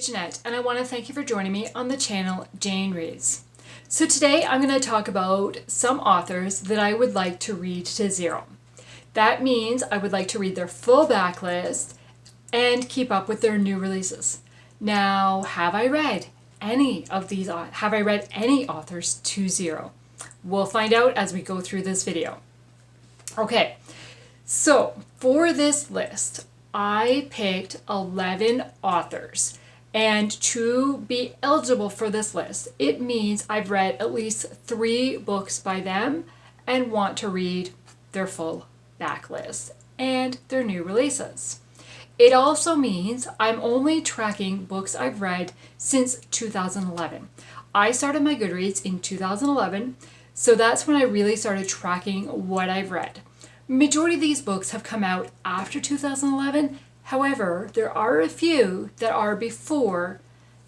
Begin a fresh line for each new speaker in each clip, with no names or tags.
is Jeanette, and I want to thank you for joining me on the channel Jane Reads. So today I'm going to talk about some authors that I would like to read to zero. That means I would like to read their full backlist and keep up with their new releases. Now, have I read any of these? Have I read any authors to zero? We'll find out as we go through this video. Okay, so for this list, I picked 11 authors. And to be eligible for this list, it means I've read at least 3 books by them and want to read their full backlist and their new releases. It also means I'm only tracking books I've read since 2011. I started my Goodreads in 2011, so that's when I really started tracking what I've read. Majority of these books have come out after 2011. However, there are a few that are before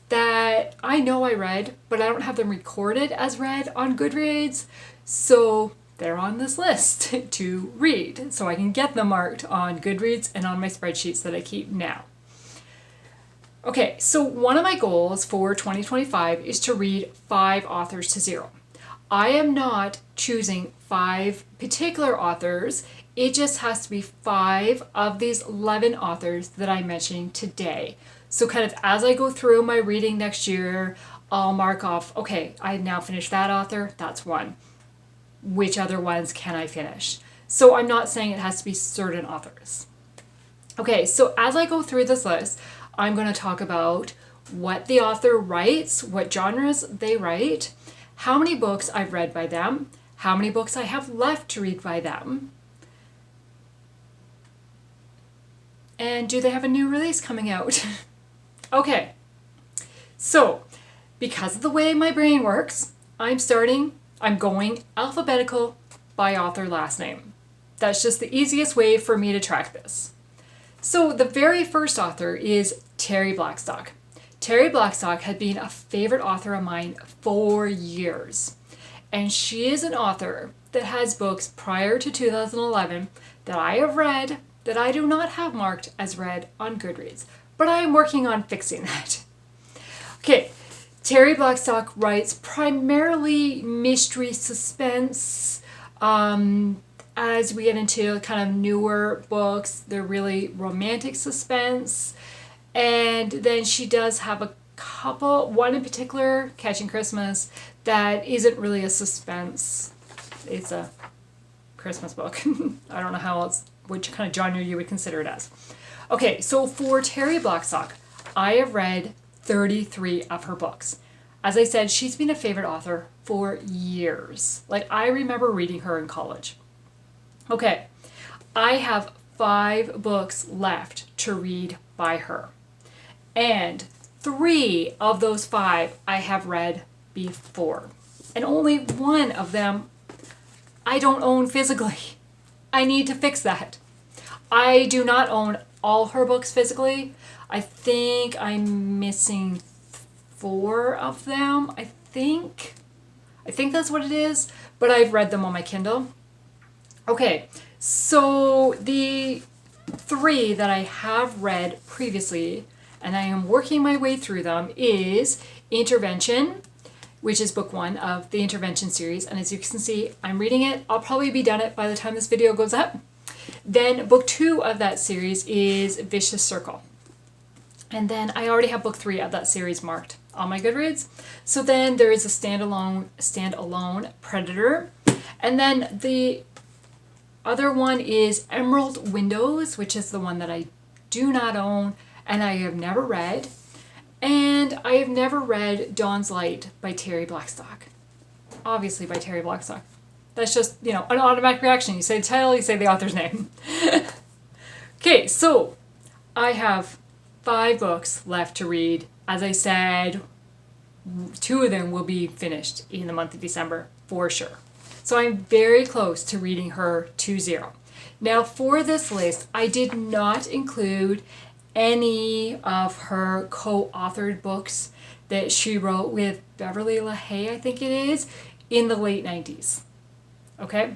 that I know I read, but I don't have them recorded as read on Goodreads, so they're on this list to read, so I can get them marked on Goodreads and on my spreadsheets that I keep now. Okay, so one of my goals for 2025 is to read 5 authors to zero. I am not choosing 5 particular authors. It just has to be 5 of these 11 authors that I'm mentioning today. So kind of as I go through my reading next year, I'll mark off, okay, I now finished that author, that's one. Which other ones can I finish? So I'm not saying it has to be certain authors. Okay, so as I go through this list, I'm going to talk about what the author writes, what genres they write, how many books I've read by them, how many books I have left to read by them, and do they have a new release coming out? Okay, so because of the way my brain works, I'm going alphabetical by author last name. That's just the easiest way for me to track this. So the very first author is Terri Blackstock. Terri Blackstock had been a favorite author of mine for years. And she is an author that has books prior to 2011 that I have read that I do not have marked as read on Goodreads. But I am working on fixing that. Okay, Terri Blackstock writes primarily mystery suspense. As we get into kind of newer books, they're really romantic suspense. And then she does have a couple, one in particular, Catching Christmas, that isn't really a suspense. It's a Christmas book. I don't know which kind of genre you would consider it as. Okay, so for Terri Blackstock, I have read 33 of her books. As I said, she's been a favorite author for years. Like, I remember reading her in college. Okay, I have 5 books left to read by her. And 3 of those 5 I have read before. And only one of them I don't own physically. I need to fix that. I do not own all her books physically. I think I'm missing 4 of them. I think that's what it is, but I've read them on my Kindle. Okay, so the 3 that I have read previously, and I am working my way through them, is Intervention, which is book 1 of the Intervention series. And as you can see, I'm reading it. I'll probably be done it by the time this video goes up. Then book 2 of that series is Vicious Circle. And then I already have book 3 of that series marked on my Goodreads. So then there is a standalone Predator. And then the other one is Emerald Windows, which is the one that I do not own and I have never read. And I have never read Dawn's Light by Terri Blackstock. Obviously by Terri Blackstock. That's just, an automatic reaction. You say the title, you say the author's name. Okay, so I have 5 books left to read. As I said, 2 of them will be finished in the month of December for sure. So I'm very close to reading her to zero. Now for this list, I did not include any of her co-authored books that she wrote with Beverly LaHaye, I think it is, in the late 90s. Okay?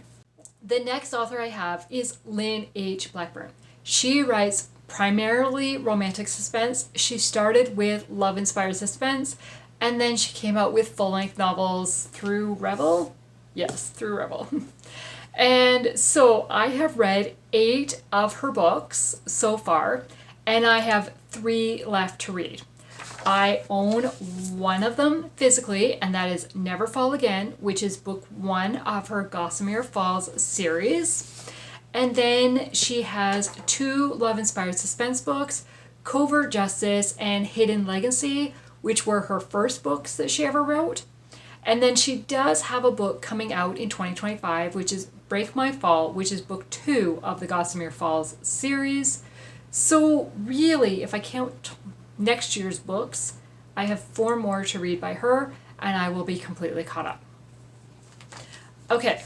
The next author I have is Lynn H. Blackburn. She writes primarily romantic suspense. She started with love-inspired suspense, and then she came out with full-length novels through Rebel. Yes, through Rebel. And so I have read 8 of her books so far, and I have 3 left to read. I own one of them physically, and that is Never Fall Again, which is book 1 of her Gossamer Falls series. And then she has 2 love-inspired suspense books, Covert Justice and Hidden Legacy, which were her first books that she ever wrote. And then she does have a book coming out in 2025, which is Break My Fall, which is book 2 of the Gossamer Falls series. So really, if I count next year's books, I have 4 more to read by her, and I will be completely caught up. Okay,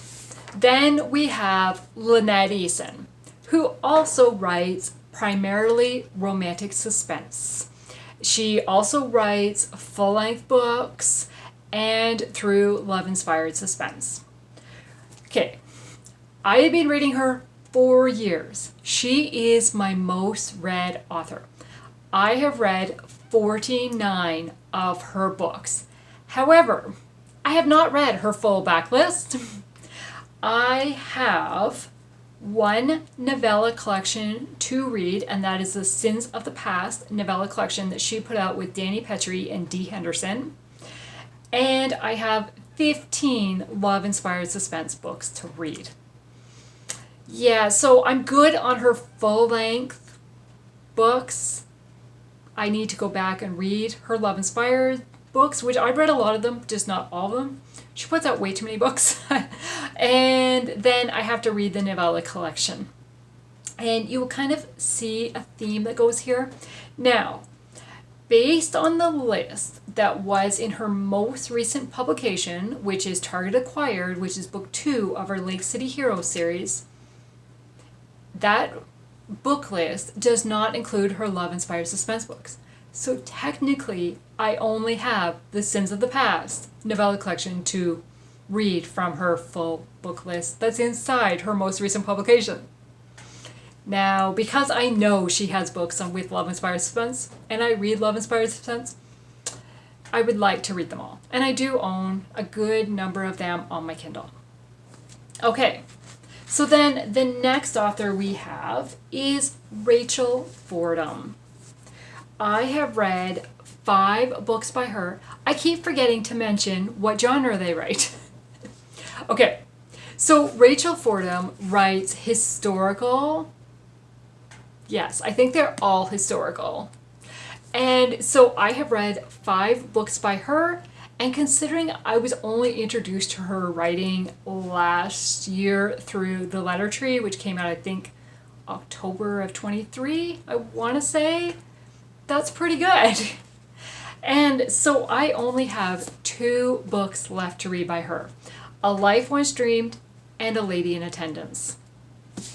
then we have Lynette Eason, who also writes primarily romantic suspense. She also writes full-length books and through love-inspired suspense. Okay, I have been reading her for years. She is my most read author. I have read 49 of her books. However, I have not read her full backlist. I have one novella collection to read, and that is the Sins of the Past novella collection that she put out with Dani Pettrey and Dee Henderson. And I have 15 love-inspired suspense books to read. Yeah, so I'm good on her full-length books. I need to go back and read her love-inspired books, which I've read a lot of them, just not all of them. She puts out way too many books. And then I have to read the novella collection. And you will kind of see a theme that goes here. Now, based on the list that was in her most recent publication, which is Target Acquired, which is book 2 of her Lake City Heroes series, that book list does not include her love-inspired suspense books. So technically, I only have the Sins of the Past novella collection to read from her full book list that's inside her most recent publication. Now, because I know she has books on with love-inspired suspense, and I read love-inspired suspense, I would like to read them all. And I do own a good number of them on my Kindle. Okay, so then the next author we have is Rachel Fordham. I have read 5 books by her. I keep forgetting to mention what genre they write. Okay, so Rachel Fordham writes historical. Yes, I think they're all historical. And so I have read 5 books by her, and considering I was only introduced to her writing last year through The Letter Tree, which came out, I think, October of 23, I want to say, that's pretty good. And so I only have 2 books left to read by her. A Life Once Dreamed and A Lady in Attendance.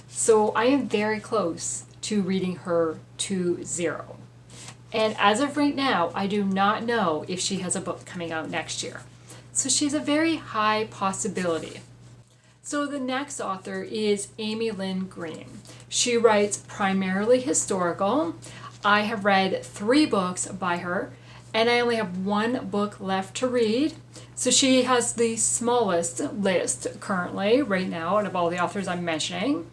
So I am very close to reading her to 0. And as of right now, I do not know if she has a book coming out next year. So she's a very high possibility. So the next author is Amy Lynn Green. She writes primarily historical. I have read 3 books by her, and I only have 1 book left to read. So she has the smallest list currently, right now, out of all the authors I'm mentioning.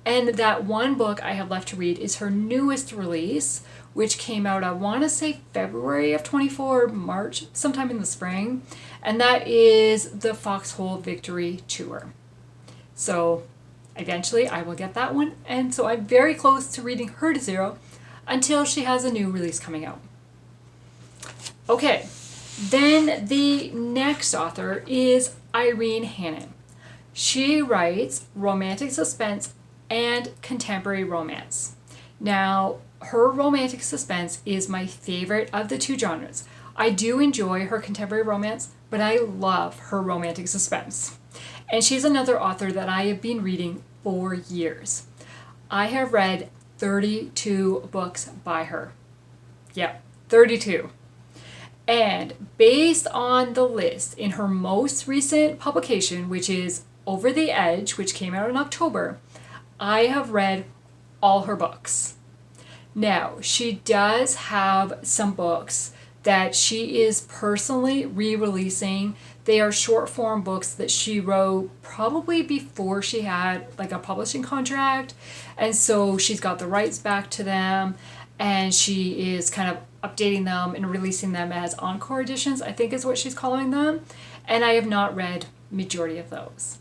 And that 1 book I have left to read is her newest release, which came out, I want to say February of 24, March, sometime in the spring. And that is the Foxhole Victory Tour. So eventually I will get that one. And so I'm very close to reading her to 0 until she has a new release coming out. Okay, then the next author is Irene Hannon. She writes romantic suspense and contemporary romance. Now, her romantic suspense is my favorite of the 2 genres. I do enjoy her contemporary romance, but I love her romantic suspense. And she's another author that I have been reading for years. I have read 32 books by her. Yep, 32. And based on the list in her most recent publication, which is Over the Edge, which came out in October, I have read all her books. Now, she does have some books that she is personally re-releasing. They are short form books that she wrote probably before she had like a publishing contract. And so she's got the rights back to them, and she is kind of updating them and releasing them as encore editions, I think is what she's calling them. And I have not read majority of those.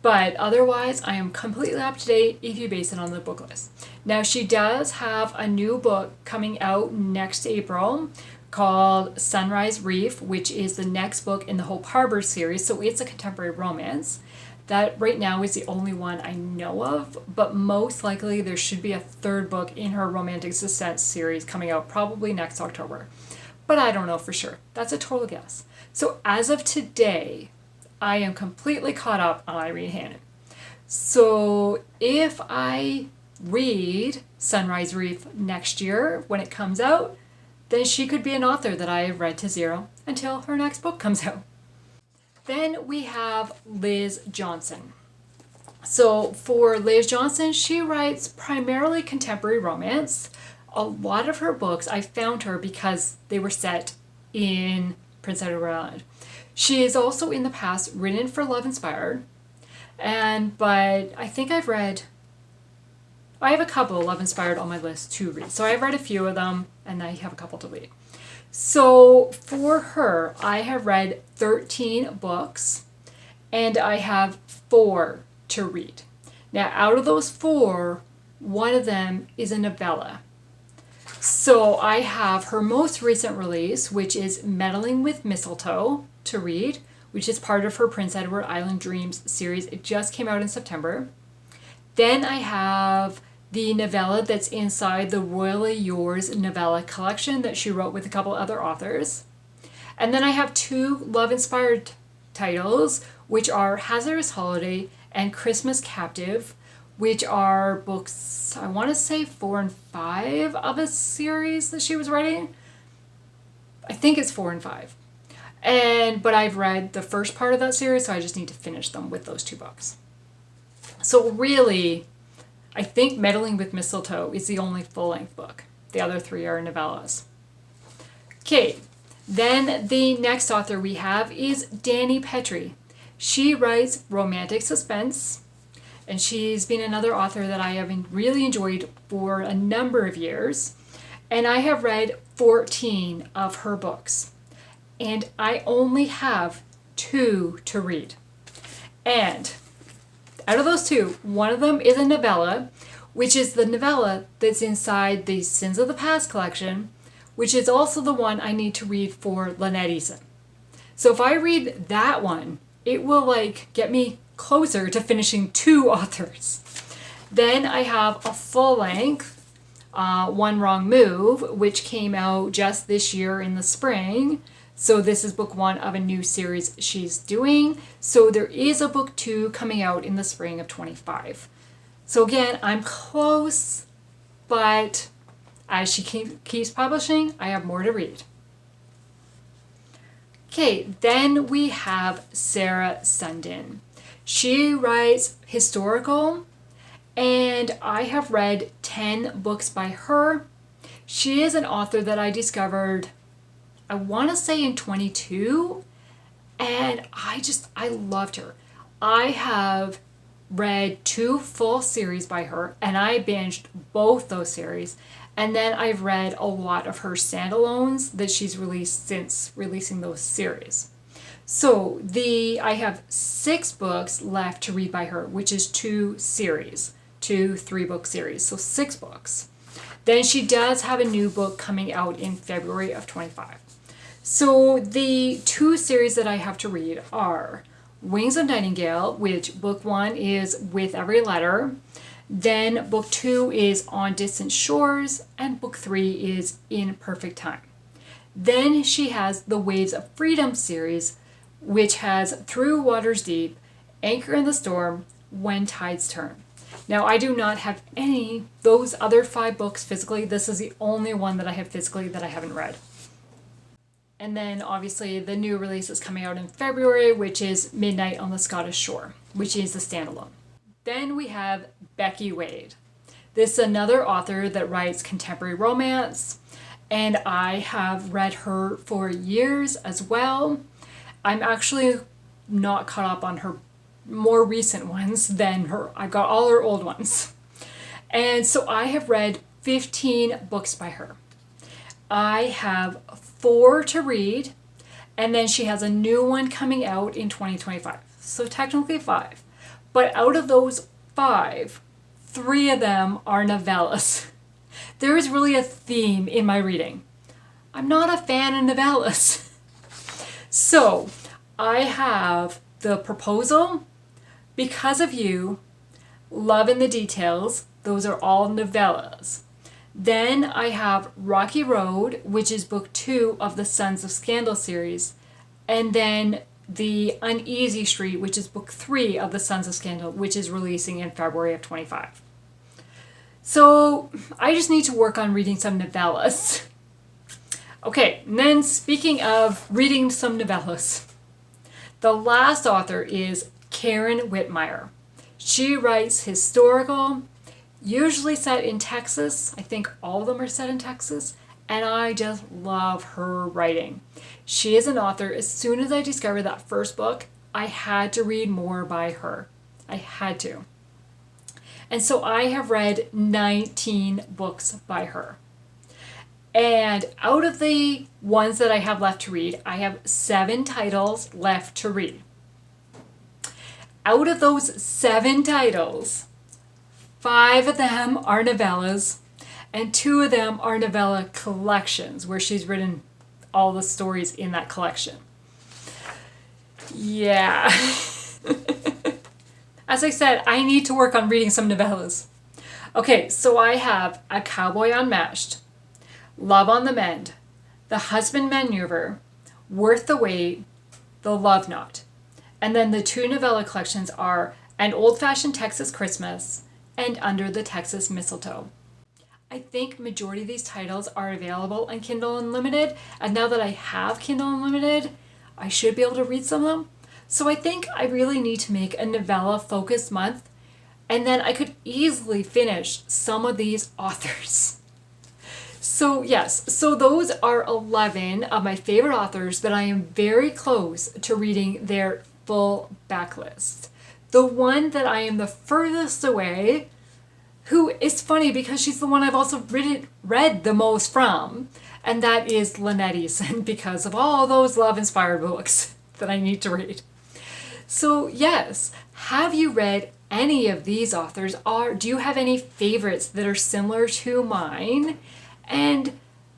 But otherwise, I am completely up to date if you base it on the book list. Now, she does have a new book coming out next April called Sunrise Reef, which is the next book in the Hope Harbor series. So it's a contemporary romance. That right now is the only one I know of, but most likely there should be a third book in her Romantic Suspense series coming out probably next October. But I don't know for sure. That's a total guess. So as of today, I am completely caught up on Irene Hannon. So if I read Sunrise Reef next year when it comes out, then she could be an author that I have read to zero until her next book comes out. Then we have Liz Johnson. So for Liz Johnson, she writes primarily contemporary romance. A lot of her books, I found her because they were set in Prince Edward Island. She is also in the past written for Love Inspired, but I think I have a couple of Love Inspired on my list to read. So I've read a few of them, and I have a couple to read. So for her, I have read 13 books, and I have 4 to read. Now, out of those 4, one of them is a novella. So I have her most recent release, which is Meddling with Mistletoe, to read, which is part of her Prince Edward Island Dreams series. It just came out in September. Then I have the novella that's inside the Royally Yours novella collection that she wrote with a couple other authors. And then I have 2 love-inspired titles, which are Hazardous Holiday and Christmas Captive, which are books, I want to say 4 and 5 of a series that she was writing. I think it's 4 and 5. But I've read the first part of that series, so I just need to finish them with those 2 books. So really, I think Meddling with Mistletoe is the only full-length book. The other 3 are novellas. Okay, then the next author we have is Dani Pettrey. She writes romantic suspense, and she's been another author that I have really enjoyed for a number of years. And I have read 14 of her books. And I only have 2 to read. And out of those 2, one of them is a novella, which is the novella that's inside the Sins of the Past collection, which is also the one I need to read for Lynette Eason. So if I read that one, it will get me closer to finishing 2 authors. Then I have a full-length One Wrong Move, which came out just this year in the spring. So this is book 1 of a new series she's doing. So there is a book 2 coming out in the spring of 25. So again, I'm close, but as she keeps publishing, I have more to read. Okay, then we have Sarah Sundin. She writes historical, and I have read 10 books by her. She is an author that I discovered, I want to say in 22, and I loved her. I have read 2 full series by her, and I binged both those series. And then I've read a lot of her standalones that she's released since releasing those series. So I have 6 books left to read by her, which is 2 series, 2 3-book series, so 6 books. Then she does have a new book coming out in February of 25. So the 2 series that I have to read are Wings of Nightingale, which book 1 is With Every Letter. Then book 2 is On Distant Shores, and book 3 is In Perfect Time. Then she has the Waves of Freedom series, which has Through Waters Deep, Anchor in the Storm, When Tides Turn. Now, I do not have any those other 5 books physically. This is the only one that I have physically that I haven't read. And then obviously the new release is coming out in February, which is Midnight on the Scottish Shore, which is a standalone. Then we have Becky Wade. This is another author that writes contemporary romance, and I have read her for years as well. I'm actually not caught up on her more recent ones than her. I've got all her old ones. And so I have read 15 books by her. I have 4 to read, and then she has a new one coming out in 2025. So technically 5. But out of those 5, 3 of them are novellas. There is really a theme in my reading. I'm not a fan of novellas. So I have The Proposal, Because of You, Love in the Details. Those are all novellas. Then I have Rocky Road, which is book 2 of the Sons of Scandal series. And then The Uneasy Street, which is book 3 of the Sons of Scandal, which is releasing in February of 25. So I just need to work on reading some novellas. Okay, and then speaking of reading some novellas, the last author is Karen Witemeyer. She writes historical, usually set in Texas. I think all of them are set in Texas, and I just love her writing. She is an author. As soon as I discovered that first book, I had to read more by her. I had to. And so I have read 19 books by her. And out of the ones that I have left to read, I have 7 titles left to read. Out of those 7 titles, 5 of them are novellas, and 2 of them are novella collections, where she's written all the stories in that collection. Yeah. As I said, I need to work on reading some novellas. Okay, so I have A Cowboy Unmatched, Love on the Mend, The Husband Maneuver, Worth the Wait, The Love Knot. And then the 2 novella collections are An Old-Fashioned Texas Christmas and Under the Texas Mistletoe. I think majority of these titles are available on Kindle Unlimited, and now that I have Kindle Unlimited, I should be able to read some of them. So I think I really need to make a novella focused month, and then I could easily finish some of these authors. So yes, so those are 11 of my favorite authors that I am very close to reading their full backlist. The one that I am the furthest away, who is funny because she's the one I've also read the most from, and that is Lynette Eason, because of all those love-inspired books that I need to read. So yes, have you read any of these authors, or do you have any favorites that are similar to mine? And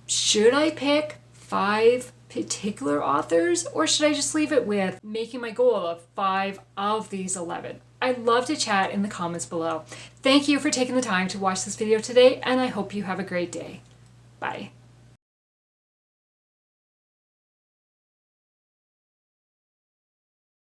should I pick 5 particular authors, or should I just leave it with making my goal of 5 of these 11? I'd love to chat in the comments below. Thank you for taking the time to watch this video today, and I hope you have a great day. Bye.